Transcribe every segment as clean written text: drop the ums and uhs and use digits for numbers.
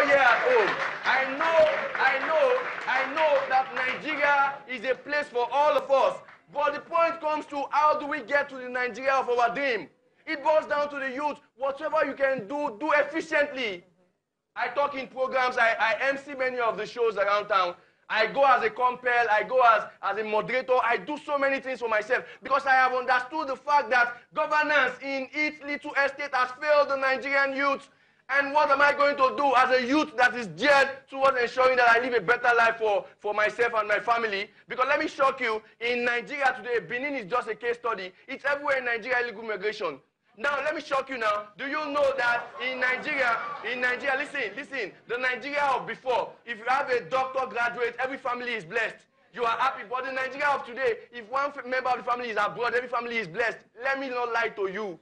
not here at home. I know that Nigeria is a place for all of us. But the point comes to how do we get to the Nigeria of our dream? It boils down to the youth. Whatever you can do, do efficiently. I talk in programs, I MC many of the shows around town. I go as a compel, I go as a moderator. I do so many things for myself because I have understood the fact that governance in each little estate has failed the Nigerian youth. And what am I going to do as a youth that is geared towards ensuring that I live a better life for myself and my family? Because let me shock you, in Nigeria today, Benin is just a case study. It's everywhere in Nigeria, illegal migration. Now, let me shock you now. Do you know that in Nigeria, listen, the Nigeria of before, if you have a doctor graduate, every family is blessed. You are happy. But the Nigeria of today, if one member of the family is abroad, every family is blessed. Let me not lie to you.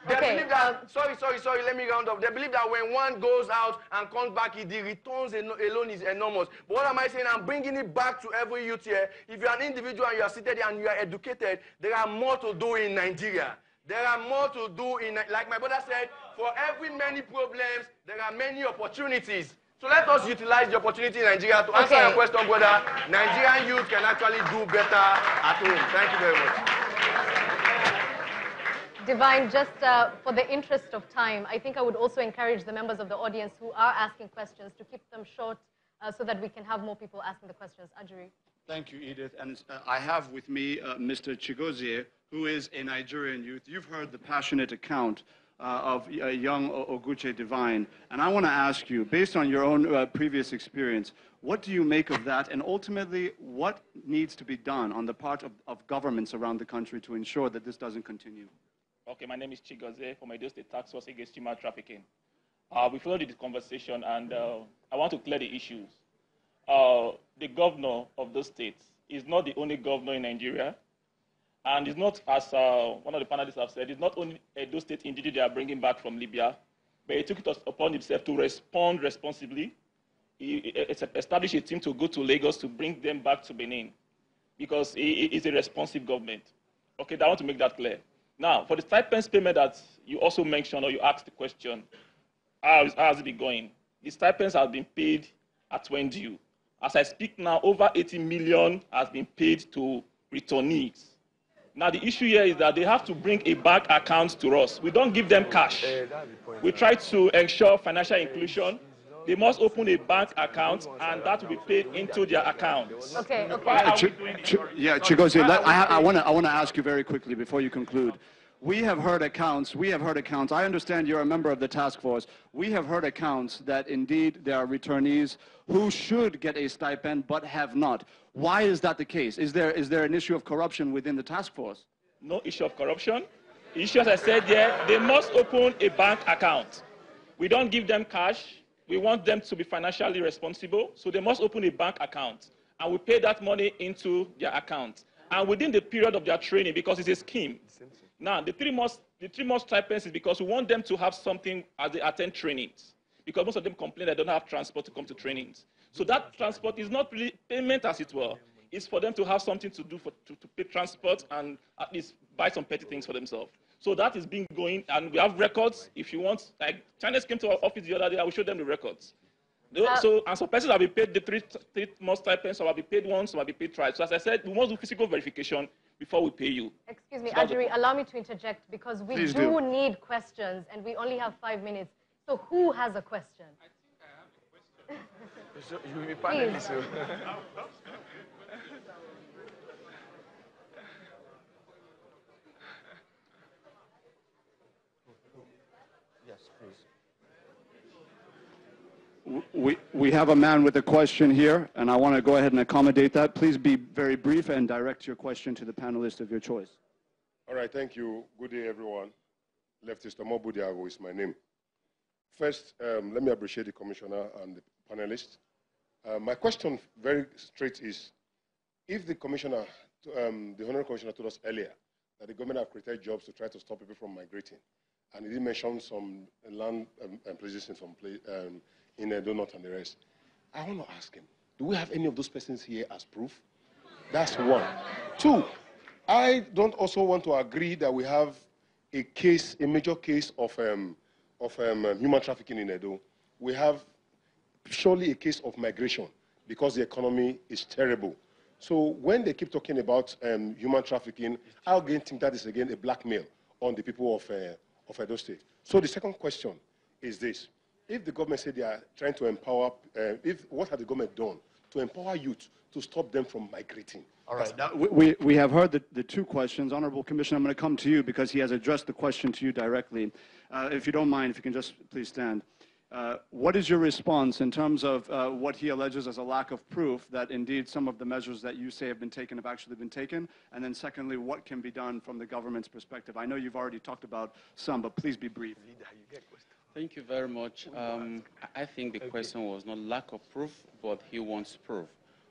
They believe that, sorry, let me round up. They believe that when one goes out and comes back, the returns alone is enormous. But what am I saying? I'm bringing it back to every youth here. If you're an individual and you are seated here and you are educated, there are more to do in Nigeria. There are more to do in, like my brother said, for every many problems, there are many opportunities. So let us utilize the opportunity in Nigeria to answer your question, brother. Nigerian youth can actually do better at home. Thank you very much. Divine, just for the interest of time, I think I would also encourage the members of the audience who are asking questions to keep them short so that we can have more people asking the questions. Ajuri. Thank you, Edith. And I have with me Mr. Chigozie, who is a Nigerian youth. You've heard the passionate account of young Oguche Divine. And I want to ask you, based on your own previous experience, what do you make of that? And ultimately, what needs to be done on the part of governments around the country to ensure that this doesn't continue? Okay, my name is Chigozie from Edo State Task Force Against Human Trafficking. We followed the conversation, and I want to clear the issues. The governor of those states is not the only governor in Nigeria, and it's not, as one of the panelists have said, it's not only Edo State individuals they are bringing back from Libya, but he took it upon himself to respond responsibly. He established a team to go to Lagos to bring them back to Benin, because he is a responsive government. Okay, I want to make that clear. Now, for the stipends payment that you also mentioned, or you asked the question, how has it been going? The stipends have been paid at when due. As I speak now, over 80 million has been paid to returnees. Now, the issue here is that they have to bring a bank account to us. We don't give them cash. We try to ensure financial inclusion. They must open a bank account, and that will be paid into their account. Okay. Yeah, Chigozie, I want to ask you very quickly before you conclude. We have heard accounts. I understand you're a member of the task force. We have heard accounts that indeed there are returnees who should get a stipend but have not. Why is that the case? Is there an issue of corruption within the task force? No issue of corruption. The issue, as I said there, they must open a bank account. We don't give them cash. We want them to be financially responsible, so they must open a bank account, and we pay that money into their account. And within the period of their training, because it's a scheme. Now, the three most stipends is because we want them to have something as they attend trainings, because most of them complain they don't have transport to come to trainings. So that transport is not really payment, as it were. It's for them to have something to do to pay transport and at least buy some petty things for themselves. So that is being going, and we have records. If you want, like Chinese came to our office the other day, I will show them the records. And some persons have been paid the three most stipends, some have been paid once, some have been paid twice. So as I said, we must do physical verification before we pay you. Excuse me, Ajuri, allow me to interject, because we do need questions, and we only have 5 minutes. So who has a question? I think I have a question. You will be panelist. Yes, please. We have a man with a question here, and I want to go ahead and accommodate that. Please be very brief and direct your question to the panelist of your choice. All right, thank you. Good day, everyone. Leftist Omobudiago is my name. First, let me appreciate the commissioner and the panelists. My question, very straight, is if the commissioner, the honorable commissioner told us earlier that the government have created jobs to try to stop people from migrating, and he did mention some land and places in some place, in Edo North and the rest, I want to ask him, do we have any of those persons here as proof? That's one. Two, I don't also want to agree that we have a case, a major case of human trafficking in Edo. We have surely a case of migration because the economy is terrible. So when they keep talking about human trafficking, I again think that is again a blackmail on the people of Edo State. So the second question is this. If the government said they are trying to empower, what has the government done to empower youth to stop them from migrating? All right. Now, we have heard the two questions. Honorable Commissioner, I'm going to come to you because he has addressed the question to you directly. If you don't mind, if you can just please stand. What is your response in terms of what he alleges as a lack of proof that indeed some of the measures that you say have been taken have actually been taken? And then secondly, what can be done from the government's perspective? I know you've already talked about some, but please be brief. Thank you very much. I think the question was not lack of proof, but he wants proof.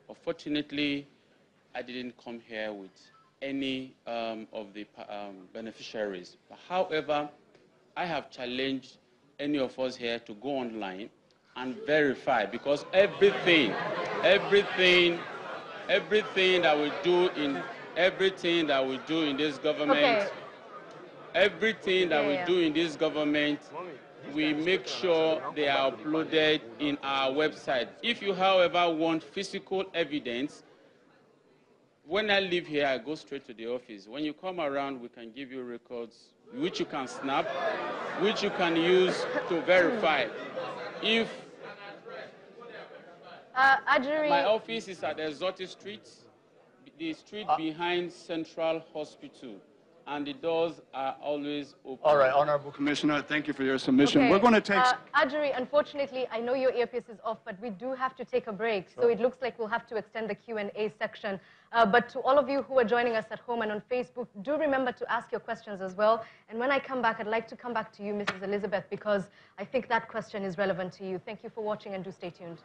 Unfortunately, I didn't come here with any of the beneficiaries. However, I have challenged any of us here to go online and verify, because everything that we do in this government, we make sure they are uploaded in our website. If you, however, want physical evidence, when I leave here, I go straight to the office. When you come around, we can give you records, which you can snap, which you can use to verify. If my office is at Exotic Street, the street behind Central Hospital, and the doors are always open. All right, Honorable Commissioner, thank you for your submission. Okay. We're going to take... Adjuri, unfortunately, I know your earpiece is off, but we do have to take a break. Sure. So it looks like we'll have to extend the Q&A section. But to all of you who are joining us at home and on Facebook, do remember to ask your questions as well. And when I come back, I'd like to come back to you, Mrs. Elizabeth, because I think that question is relevant to you. Thank you for watching, and do stay tuned.